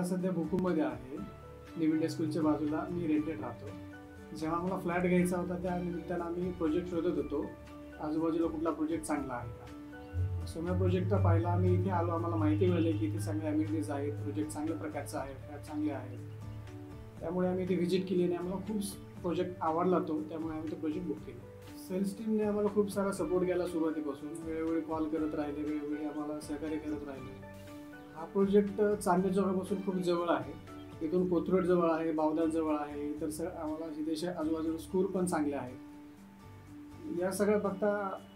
सध्या भुकूमध्ये आहे, new India स्कूलच्या बाजूला मी रेंटेड राहतो. जेव्हा मला फ्लॅट घ्यायचा होता त्या निमित्तानं आम्ही प्रोजेक्ट शोधत होतो, आजूबाजूला कुठला प्रोजेक्ट चांगला आहे का. सोम्या प्रोजेक्टचा पाहिला आम्ही इथे आलो, आम्हाला माहिती मिळाली की इथे चांगले अम्युनिटीज आहेत, प्रोजेक्ट चांगल्या प्रकारचा आहे, फ्लॅट चांगले आहेत. त्यामुळे आम्ही इथे व्हिजिट केली आणि आम्हाला खूप प्रोजेक्ट आवडला तो, त्यामुळे आम्ही तो प्रोजेक्ट बुक केला. सेल्स टीमने आम्हाला खूप सारा सपोर्ट केला सुरुवातीपासून, वेळोवेळी कॉल करत राहिले, वेळोवेळी आम्हाला सहकार्य करत राहिले. हा प्रोजेक्ट चांदणी चौकापासून खूप जवळ आहे, इथून कोथरूड जवळ आहे, बावदान जवळ आहे, इतर आम्हाला सिद्धेश्वर आजूबाजूला स्कूल पण चांगले आहेत. या सगळ्या बघता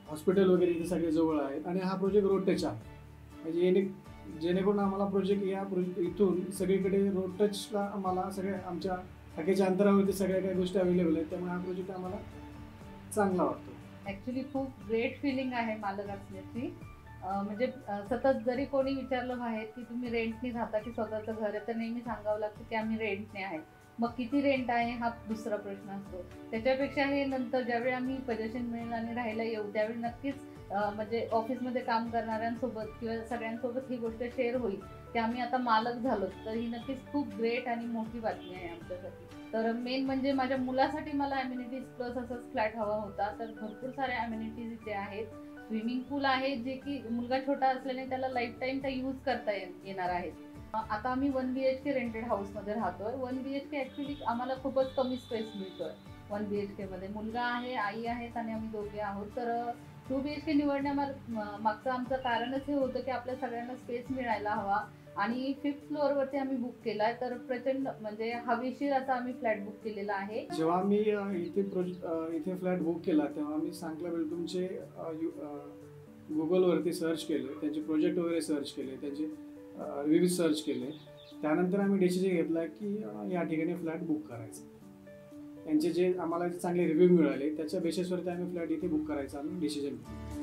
हॉस्पिटल वगैरे इथे सगळे जवळ आहेत आणि हा प्रोजेक्ट रोड टच आहे, म्हणजे जेणेकरून आम्हाला प्रोजेक्ट इथून सगळीकडे रोड टचला आम्हाला सगळे आमच्या हाकेच्या अंतरावरती सगळ्या काही गोष्टी अवेलेबल आहेत, त्यामुळे हा प्रोजेक्ट आम्हाला चांगला वाटतो. ॲक्च्युली खूप ग्रेट फिलिंग आहे मालक असण्याची. म्हणजे सतत जरी कोणी विचारलं बाहेर की तुम्ही रेंटने राहता की स्वतःचं घर आहे, तर नेहमी सांगावं लागतं की आम्ही रेंटने आहे. मग किती रेंट आहे हा दुसरा प्रश्न असतो. त्याच्यापेक्षा हे नंतर ज्यावेळी आम्ही पोझिशन मिळेल आणि राहायला येऊ त्यावेळी नक्कीच म्हणजे ऑफिसमध्ये काम करणाऱ्यांसोबत किंवा सगळ्यांसोबत ही गोष्ट शेअर होईल की आम्ही आता मालक झालो, तर ही नक्कीच खूप ग्रेट आणि मोठी बातमी आहे आमच्यासाठी. तर मेन म्हणजे माझ्या मुलासाठी मला अम्युनिटीज प्लस असाच फ्लॅट हवा होता, तर भरपूर साऱ्या अम्युनिटीज इथे आहेत. स्विमिंग पूल आहे जे की मुलगा छोटा असल्याने त्याला लाईफ टाईम त्या यूज करता येणार आहेत. आता आम्ही 1 BHK रेंटेड हाऊसमध्ये राहतोय. 1 BHK ॲक्च्युली आम्हाला खूपच कमी स्पेस मिळतोय. 1 BHK मध्ये मुलगा आहे, आई आहेत आणि आम्ही दोघे आहोत. तर 2 BHK निवडण्यामागचं आमचं कारणच हे होतं की आपल्या सगळ्यांना स्पेस मिळायला हवा आणि 5th फ्लोअरवरती आम्ही बुक केलाय. तर प्रचंड म्हणजे हवेशीर असा आम्ही फ्लॅट बुक केलेला आहे. जेव्हा आम्ही इथे फ्लॅट बुक केला तेव्हा आम्ही सांकला वेलकमचे गुगलवरती सर्च केले, त्यांचे प्रोजेक्ट वगैरे सर्च केले, त्यांचे रिव्ह्यू सर्च केले. त्यानंतर आम्ही डिसिजन घेतला की या ठिकाणी फ्लॅट बुक करायचा. त्यांचे जे आम्हाला चांगले रिव्ह्यू मिळाले त्याच्या बेसिसवरती आम्ही फ्लॅट इथे बुक करायचा आम्ही डिसिजन घेतला.